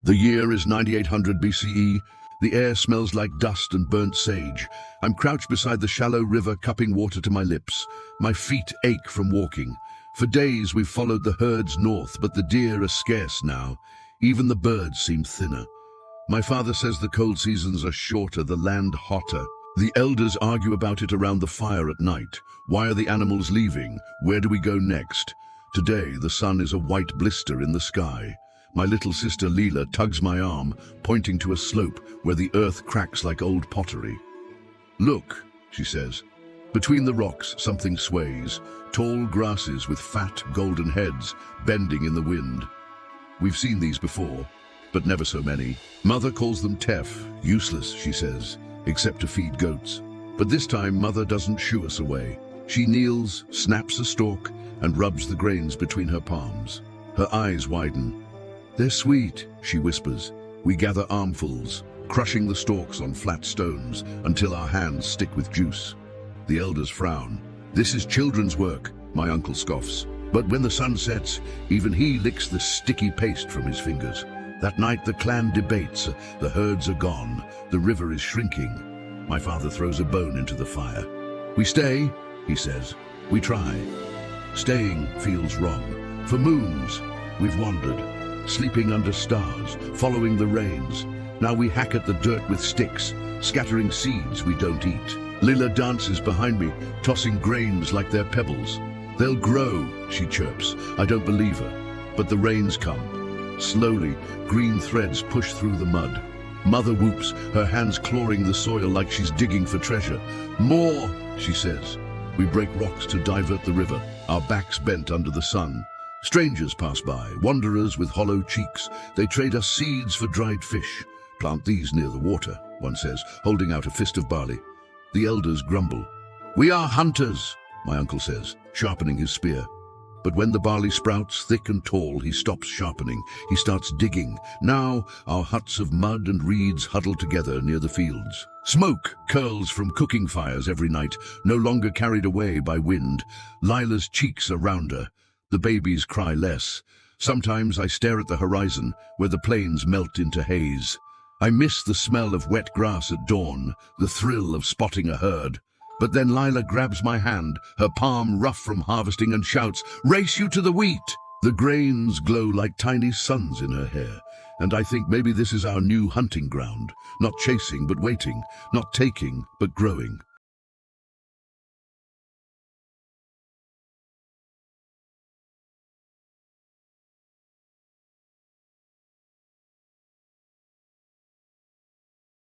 The year is 9800 BCE. The air smells like dust and burnt sage. I'm crouched beside the shallow river, cupping water to my lips. My feet ache from walking. For days we've followed the herds north, but the deer are scarce now. Even the birds seem thinner. My father says the cold seasons are shorter, the land hotter. The elders argue about it around the fire at night. Why are the animals leaving? Where do we go next? Today the sun is a white blister in the sky. My little sister Leela tugs my arm, pointing to a slope where the earth cracks like old pottery. "Look," she says. Between the rocks something sways, tall grasses with fat golden heads bending in the wind. We've seen these before, but never so many. Mother calls them teff, useless, she says, except to feed goats. But this time Mother doesn't shoo us away. She kneels, snaps a stalk, and rubs the grains between her palms. Her eyes widen. "They're sweet," she whispers. We gather armfuls, crushing the stalks on flat stones until our hands stick with juice. The elders frown. "This is children's work," my uncle scoffs. But when the sun sets, even he licks the sticky paste from his fingers. That night the clan debates. The herds are gone. The river is shrinking. My father throws a bone into the fire. "We stay," he says. "We try." Staying feels wrong. For moons, we've wandered, sleeping under stars, following the rains. Now we hack at the dirt with sticks, scattering seeds we don't eat. Lila dances behind me, tossing grains like they're pebbles. "They'll grow," she chirps. I don't believe her. But the rains come. Slowly, green threads push through the mud. Mother whoops, her hands clawing the soil like she's digging for treasure. "More," she says. We break rocks to divert the river, our backs bent under the sun. Strangers pass by, wanderers with hollow cheeks. They trade us seeds for dried fish. "Plant these near the water," one says, holding out a fist of barley. The elders grumble. "We are hunters," my uncle says, sharpening his spear. But when the barley sprouts thick and tall, he stops sharpening. He starts digging. Now our huts of mud and reeds huddle together near the fields. Smoke curls from cooking fires every night, no longer carried away by wind. Lila's cheeks are rounder. The babies cry less. Sometimes I stare at the horizon, where the plains melt into haze. I miss the smell of wet grass at dawn, the thrill of spotting a herd. But then Lila grabs my hand, her palm rough from harvesting, and shouts, "Race you to the wheat!" The grains glow like tiny suns in her hair, and I think maybe this is our new hunting ground. Not chasing, but waiting. Not taking, but growing.